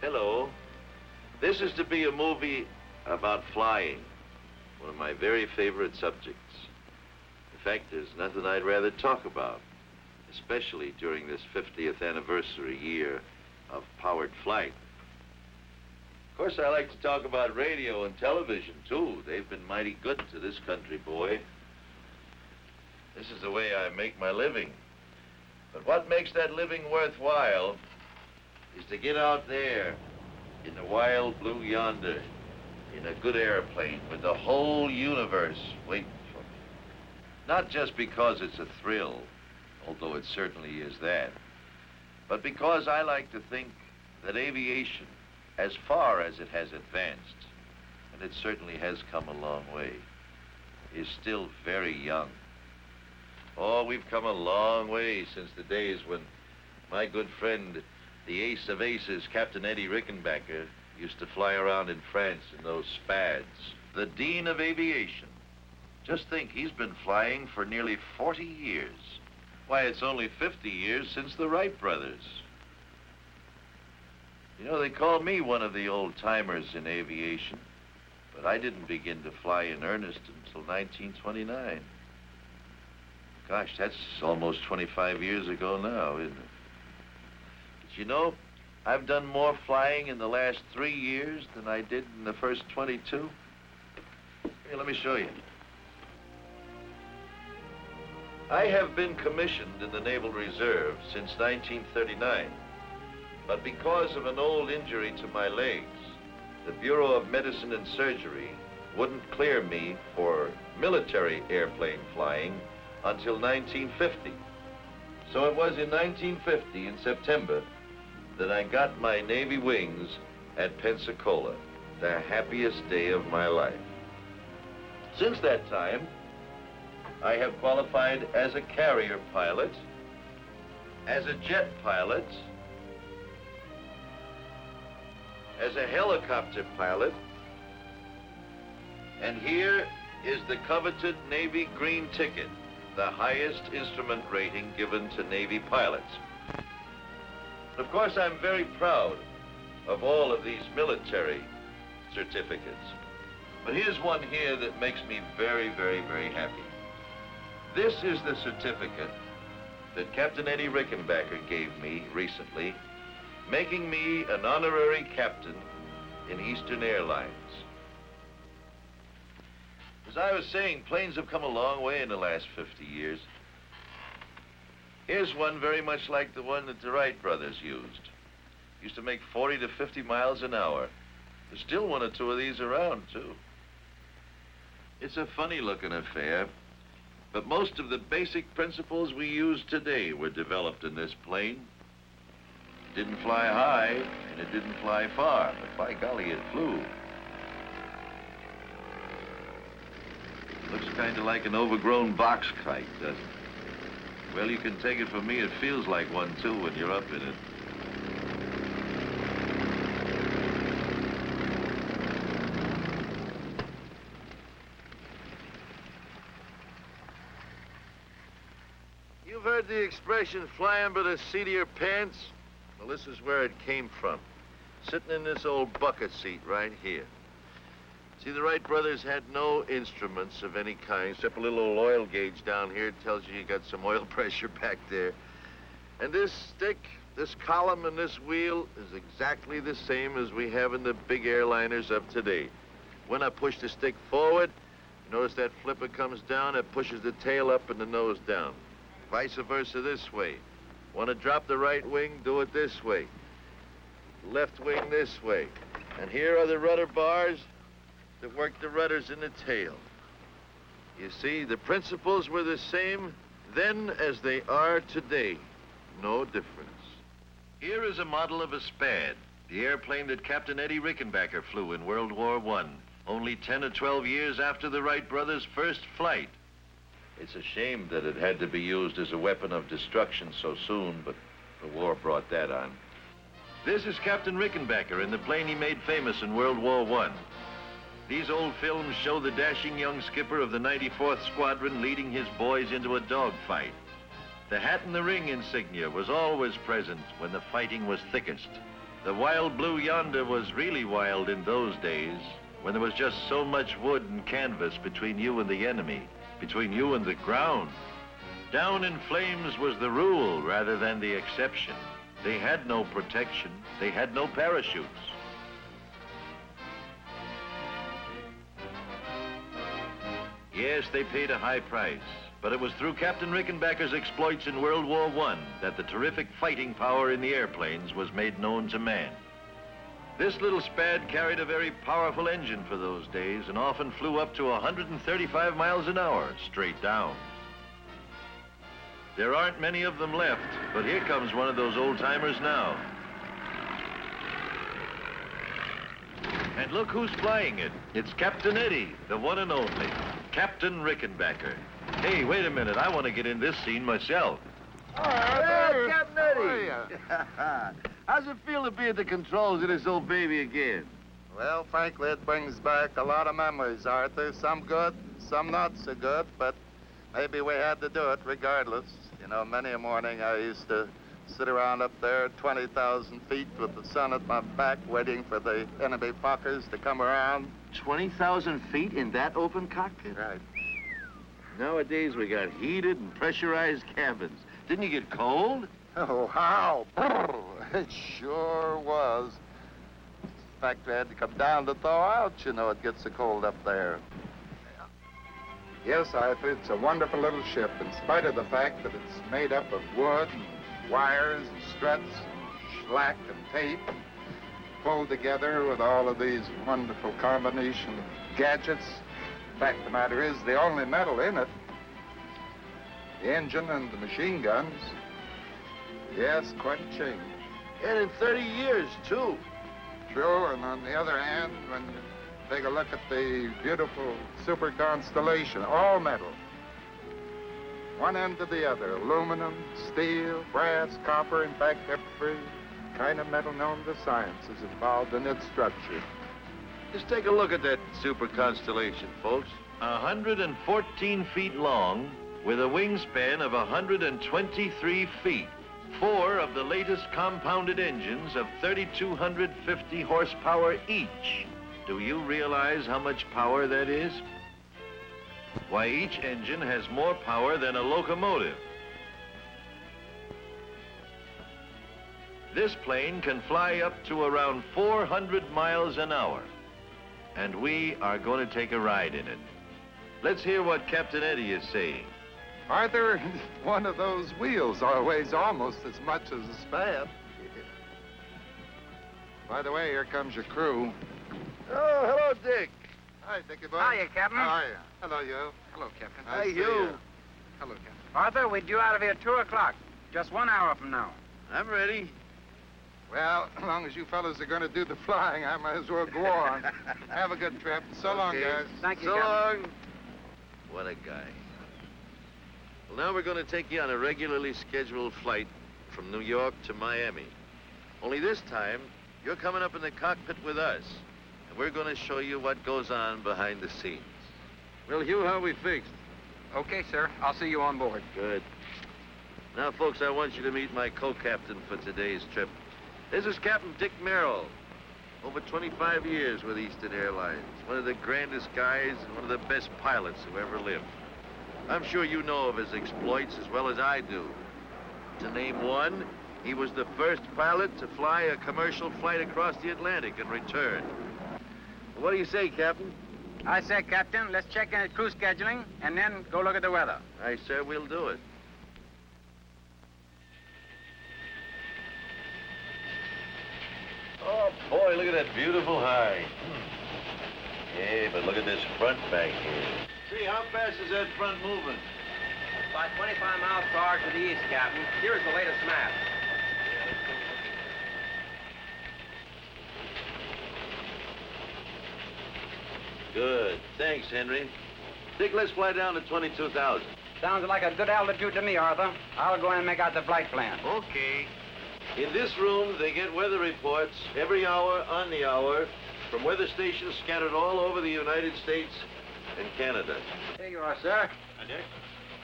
Hello. This is to be a movie about flying, one of my very favorite subjects. In fact, there's nothing I'd rather talk about, especially during this 50th anniversary year of powered flight. Of course, I like to talk about radio and television, too. They've been mighty good to this country, boy. This is the way I make my living. But what makes that living worthwhile is to get out there in the wild blue yonder in a good airplane with the whole universe waiting for me. Not just because it's a thrill, although it certainly is that, but because I like to think that aviation, as far as it has advanced, and it certainly has come a long way, is still very young. Oh, we've come a long way since the days when my good friend, the ace of aces, Captain Eddie Rickenbacker, used to fly around in France in those Spads. The Dean of Aviation. Just think, he's been flying for nearly 40 years. Why, it's only 50 years since the Wright brothers. You know, they call me one of the old-timers in aviation, but I didn't begin to fly in earnest until 1929. Gosh, that's almost 25 years ago now, isn't it? But you know, I've done more flying in the last 3 years than I did in the first 22. Here, let me show you. I have been commissioned in the Naval Reserve since 1939, but because of an old injury to my legs, the Bureau of Medicine and Surgery wouldn't clear me for military airplane flying until 1950. So it was in 1950, in September, that I got my Navy wings at Pensacola, the happiest day of my life. Since that time, I have qualified as a carrier pilot, as a jet pilot, as a helicopter pilot, and here is the coveted Navy green ticket, the highest instrument rating given to Navy pilots. Of course, I'm very proud of all of these military certificates. But here's one here that makes me very, very, very happy. This is the certificate that Captain Eddie Rickenbacker gave me recently, making me an honorary captain in Eastern Airlines. As I was saying, planes have come a long way in the last 50 years. Here's one very much like the one that the Wright brothers used. Used to make 40 to 50 miles an hour. There's still one or two of these around, too. It's a funny-looking affair, but most of the basic principles we use today were developed in this plane. It didn't fly high, and it didn't fly far, but by golly, it flew. Looks kind of like an overgrown box kite, doesn't it? Well, you can take it from me, it feels like one, too, when you're up in it. You've heard the expression, flying by the seat of your pants? Well, this is where it came from. Sitting in this old bucket seat right here. See, the Wright brothers had no instruments of any kind, except a little old oil gauge down here. It tells you got some oil pressure back there. And this stick, this column, and this wheel is exactly the same as we have in the big airliners of today. When I push the stick forward, you notice that flipper comes down, it pushes the tail up and the nose down. Vice versa this way. Want to drop the right wing, do it this way. Left wing this way. And here are the rudder bars that work the rudders in the tail. You see, the principles were the same then as they are today. No difference. Here is a model of a Spad, the airplane that Captain Eddie Rickenbacker flew in World War I, only 10 or 12 years after the Wright brothers' first flight. It's a shame that it had to be used as a weapon of destruction so soon, but the war brought that on. This is Captain Rickenbacker in the plane he made famous in World War I. These old films show the dashing young skipper of the 94th Squadron leading his boys into a dogfight. The hat and the ring insignia was always present when the fighting was thickest. The wild blue yonder was really wild in those days, when there was just so much wood and canvas between you and the enemy, between you and the ground. Down in flames was the rule rather than the exception. They had no protection. They had no parachutes. Yes, they paid a high price, but it was through Captain Rickenbacker's exploits in World War I that the terrific fighting power in the airplanes was made known to man. This little Spad carried a very powerful engine for those days and often flew up to 135 miles an hour, straight down. There aren't many of them left, but here comes one of those old-timers now. And look who's flying it. It's Captain Eddie, the one and only, Captain Rickenbacker. Hey, wait a minute. I want to get in this scene myself. Oh, Captain Eddie. How's it feel to be at the controls of this old baby again? Well, frankly, it brings back a lot of memories, Arthur. Some good, some not so good, but maybe we had to do it regardless. You know, many a morning I used to sit around up there at 20,000 feet with the sun at my back waiting for the enemy Fokkers to come around. 20,000 feet in that open cockpit? Right. Nowadays, we got heated and pressurized cabins. Didn't you get cold? Oh, how? It sure was. In fact, we had to come down to thaw out, you know, it gets so cold up there. Yes, Arthur, it's a wonderful little ship, in spite of the fact that it's made up of wood and wires and struts and slack and tape, and pulled together with all of these wonderful combination of gadgets. The fact of the matter is, the only metal in it, the engine and the machine guns, yes, quite a change. And in 30 years, too. True, and on the other hand, when you take a look at the beautiful Super Constellation, all metal. One end to the other, aluminum, steel, brass, copper, in fact, every kind of metal known to science is involved in its structure. Just take a look at that Super Constellation, folks. 114 feet long, with a wingspan of 123 feet. 4 of the latest compounded engines of 3,250 horsepower each. Do you realize how much power that is? Why, each engine has more power than a locomotive. This plane can fly up to around 400 miles an hour, and we are going to take a ride in it. Let's hear what Captain Eddie is saying. Arthur, one of those wheels weighs almost as much as a Spad. By the way, here comes your crew. Oh, hello, Dick. Hi, Dickie boy. Hiya, Captain. How are you? Hello, you. Hello, Captain. Nice to see you. Hello, Captain. Arthur, we're due out of here 2 o'clock. Just 1 hour from now. I'm ready. Well, as long as you fellas are going to do the flying, I might as well go on. Have a good trip. So long, Okay. guys. Thank you, So Captain. long. What a guy. Well, now we're going to take you on a regularly scheduled flight from New York to Miami. Only this time, you're coming up in the cockpit with us, and we're going to show you what goes on behind the scenes. Well, Hugh, how are we fixed? Okay, sir. I'll see you on board. Good. Now, folks, I want you to meet my co-captain for today's trip. This is Captain Dick Merrill. Over 25 years with Eastern Airlines. One of the grandest guys and one of the best pilots who ever lived. I'm sure you know of his exploits as well as I do. To name one, he was the first pilot to fly a commercial flight across the Atlantic and return. What do you say, Captain? I say, Captain, let's check in at crew scheduling and then go look at the weather. Aye, sir, we'll do it. Oh, boy, look at that beautiful high. Yeah, but look at this front back here. See, how fast is that front moving? About 25 miles per hour to the east, Captain. Here's the latest map. Good. Thanks, Henry. Dick, let's fly down to 22,000. Sounds like a good altitude to me, Arthur. I'll go in and make out the flight plan. Okay. In this room, they get weather reports every hour on the hour from weather stations scattered all over the United States and Canada. Here you are, sir. Hi, Dick.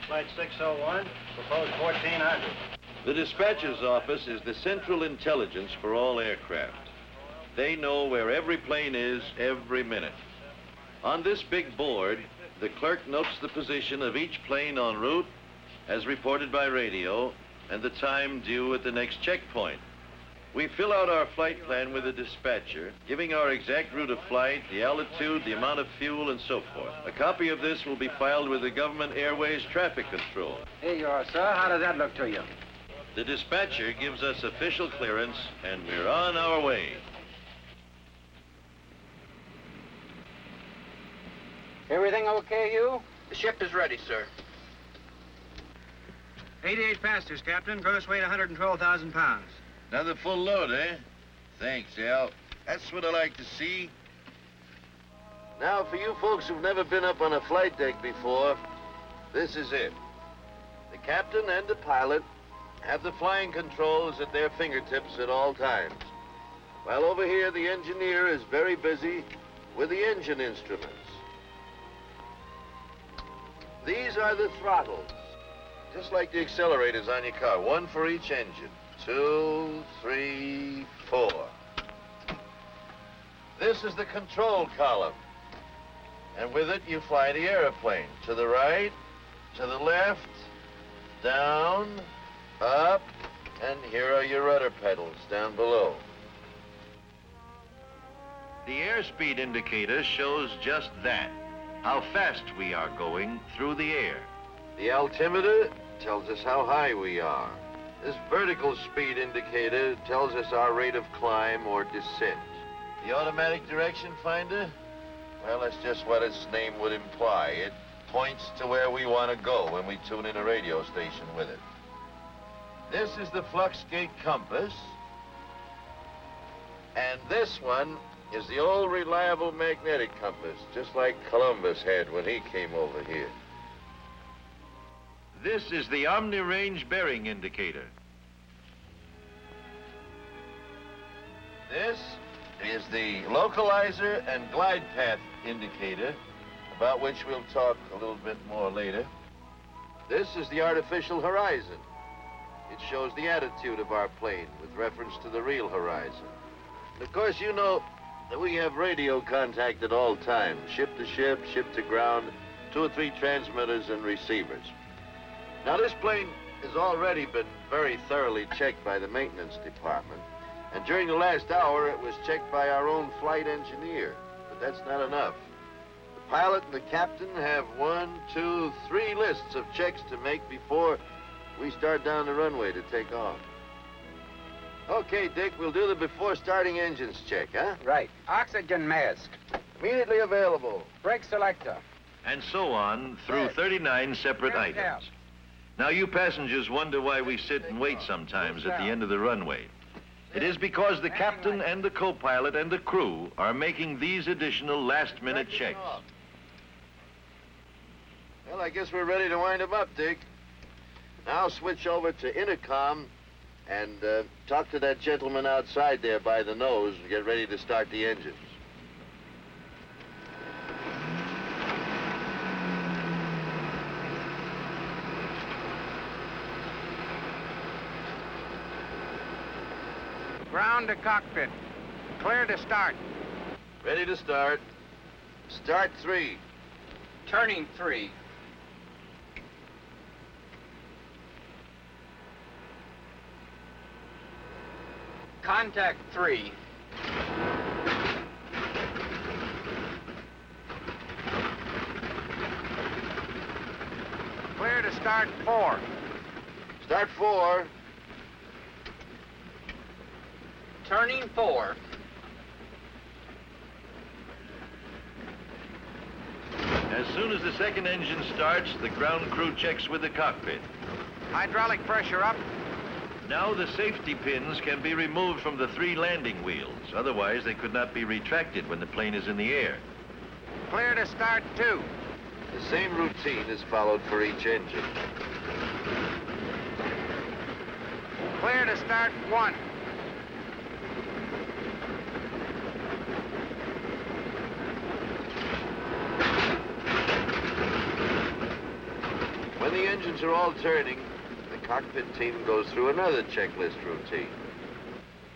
Flight 601, proposed 1400. The dispatcher's office is the central intelligence for all aircraft. They know where every plane is every minute. On this big board, the clerk notes the position of each plane en route, as reported by radio, and the time due at the next checkpoint. We fill out our flight plan with the dispatcher, giving our exact route of flight, the altitude, the amount of fuel, and so forth. A copy of this will be filed with the Government Airways Traffic Control. Here you are, sir. How does that look to you? The dispatcher gives us official clearance, and we're on our way. Everything okay, Hugh? The ship is ready, sir. 88 passengers, Captain. Gross weight 112,000 pounds. Another full load, eh? Thanks, Al. That's what I like to see. Now, for you folks who've never been up on a flight deck before, this is it. The captain and the pilot have the flying controls at their fingertips at all times. While over here, the engineer is very busy with the engine instruments. These are the throttles, just like the accelerators on your car, one for each engine. 2, 3, 4. This is the control column. And with it, you fly the airplane. To the right, to the left, down, up, and here are your rudder pedals down below. The airspeed indicator shows just that, how fast we are going through the air. The altimeter tells us how high we are. This vertical speed indicator tells us our rate of climb or descent. The automatic direction finder? Well, that's just what its name would imply. It points to where we want to go when we tune in a radio station with it. This is the Fluxgate Compass. And this one is the old reliable magnetic compass, just like Columbus had when he came over here. This is the omni-range bearing indicator. This is the localizer and glide path indicator, about which we'll talk a little bit more later. This is the artificial horizon. It shows the attitude of our plane with reference to the real horizon. And of course, you know that we have radio contact at all times, ship to ship, ship to ground, 2 or 3 transmitters and receivers. Now, this plane has already been very thoroughly checked by the maintenance department. And during the last hour, it was checked by our own flight engineer. But that's not enough. The pilot and the captain have 1, 2, 3 lists of checks to make before we start down the runway to take off. Okay, Dick, we'll do the before starting engines check, huh? Right. Oxygen mask. Immediately available. Brake selector. And so on through 39 separate items. Now, you passengers wonder why we sit and wait sometimes at the end of the runway. It is because the captain and the co-pilot and the crew are making these additional last-minute checks. Well, I guess we're ready to wind them up, Dick. Now switch over to intercom and talk to that gentleman outside there by the nose and get ready to start the engines. Ground to cockpit. Clear to start. Ready to start. Start 3. Turning 3. Contact 3. Clear to start 4. Start 4. Turning 4. As soon as the second engine starts, the ground crew checks with the cockpit. Hydraulic pressure up. Now the safety pins can be removed from the 3 landing wheels. Otherwise, they could not be retracted when the plane is in the air. Clear to start 2. The same routine is followed for each engine. Clear to start 1. When the engines are all turning, the cockpit team goes through another checklist routine.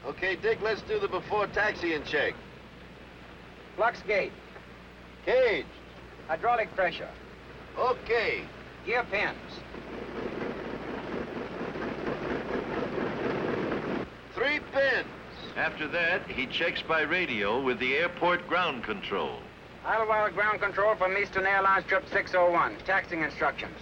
Okay, Dick, let's do the before taxiing check. Fluxgate. Cage. Hydraulic pressure. Okay. Gear pins. 3 pins. After that, he checks by radio with the airport ground control. Idlewild ground control from Eastern Airlines trip 601. Taxiing instructions.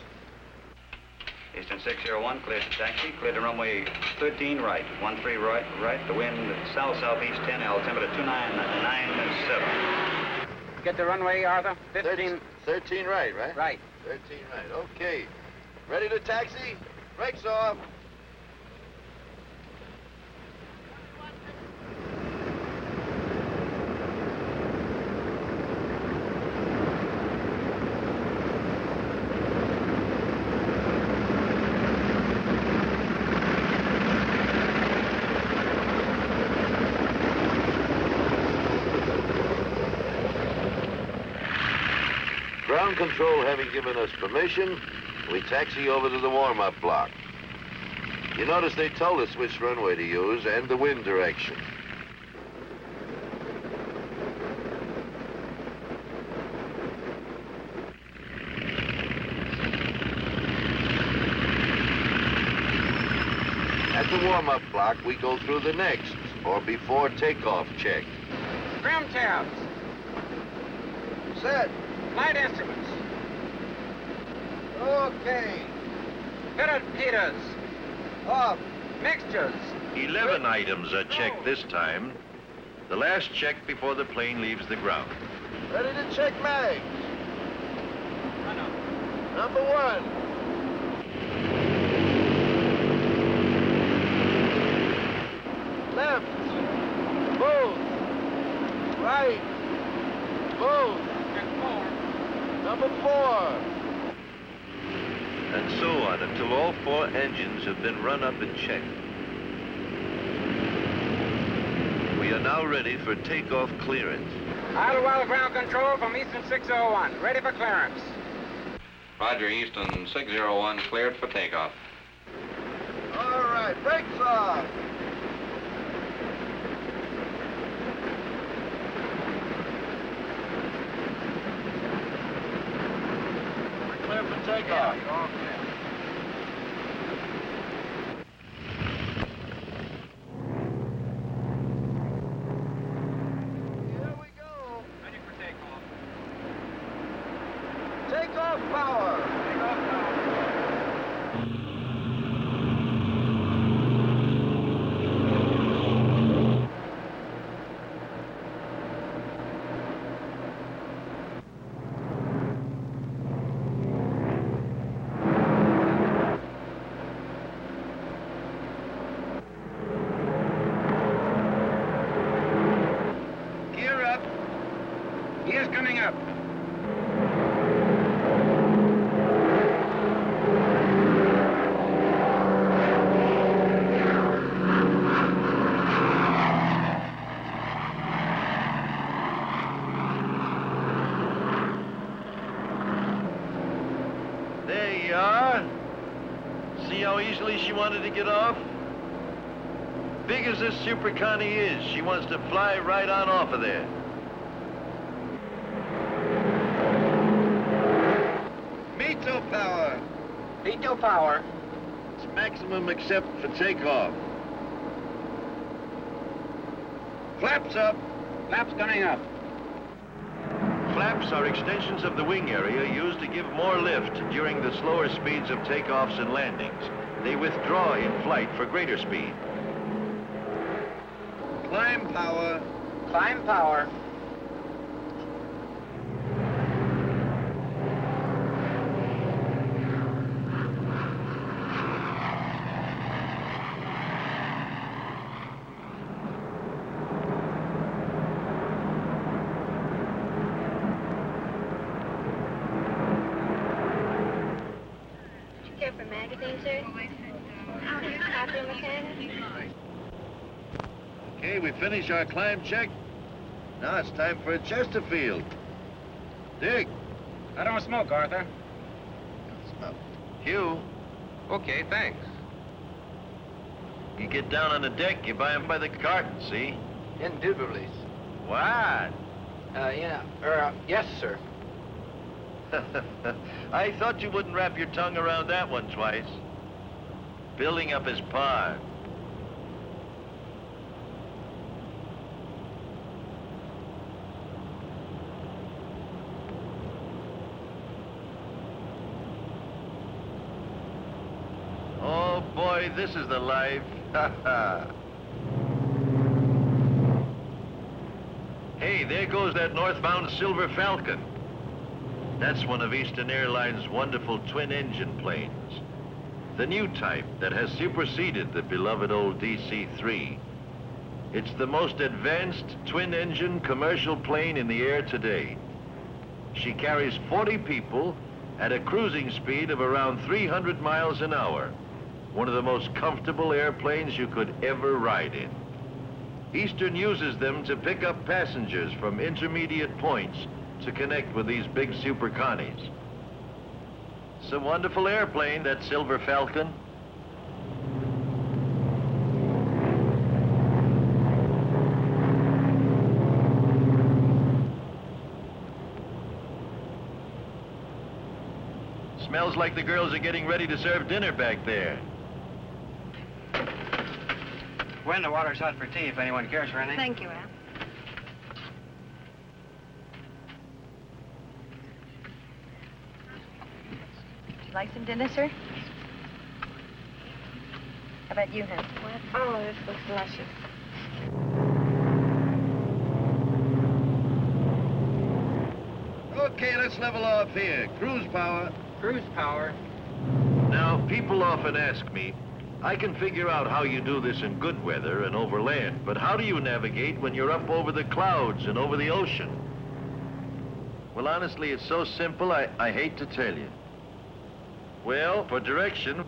Eastern 601, cleared to taxi, cleared to runway 13 right, 13 right, the wind south-southeast 10, altimeter 2997. Get the runway, Arthur. 15. 13 right, right? Right. 13 right, okay. Ready to taxi? Brakes off. Ground control having given us permission, we taxi over to the warm-up block. You notice they told us which runway to use and the wind direction. At the warm-up block, we go through the next, or before takeoff check. Trim tabs. Set. Flight instruments. Okay. Fitted heaters. Off. Mixtures. 11 items are checked this time. The last check before the plane leaves the ground. Ready to check mags. Number 1. Left. Both. Right. Both. Number 4. And so on until all 4 engines have been run up and checked. We are now ready for takeoff clearance. Idlewild ground control from Eastern 601. Ready for clearance. Roger, Eastern 601, cleared for takeoff. All right, brakes off. We're clear for takeoff. Here we go. Ready for takeoff. Takeoff power. Takeoff now. Gear up. Gear's coming up. There you are. See how easily she wanted to get off? Big as this Super Connie is, she wants to fly right on off of there. Veto power. Veto power. It's maximum except for takeoff. Flaps up. Flaps coming up. Flaps are extensions of the wing area used to give more lift during the slower speeds of takeoffs and landings. They withdraw in flight for greater speed. Climb power. Climb power. Care for magazine, sir? Copy mechanic? Okay, we finish our climb check. Now it's time for a Chesterfield. Dick. I don't smoke, Arthur. Hugh. Okay, thanks. You get down on the deck, you buy them by the carton, see? Indubitably. What? Yes, sir. I thought you wouldn't wrap your tongue around that one twice. Building up his par. Oh boy, this is the life. Hey, there goes that northbound Silver Falcon. That's one of Eastern Airlines' wonderful twin-engine planes. The new type that has superseded the beloved old DC-3. It's the most advanced twin-engine commercial plane in the air today. She carries 40 people at a cruising speed of around 300 miles an hour. One of the most comfortable airplanes you could ever ride in. Eastern uses them to pick up passengers from intermediate points to connect with these big super connies. It's a wonderful airplane, that Silver Falcon. Smells like the girls are getting ready to serve dinner back there. Gwen, the water's hot for tea if anyone cares for anything. Thank you, Al. Would you like some dinner, sir? How about you, Helen? Oh, this looks delicious. Okay, let's level off here. Cruise power. Cruise power. Now, people often ask me, I can figure out how you do this in good weather and over land, but how do you navigate when you're up over the clouds and over the ocean? Well, honestly, it's so simple, I hate to tell you. Well, for direction,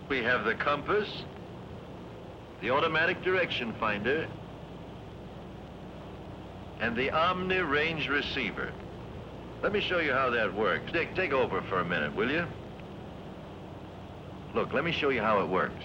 we have the compass, the automatic direction finder, and the Omni range receiver. Let me show you how that works. Dick, take over for a minute, will you? Look, let me show you how it works.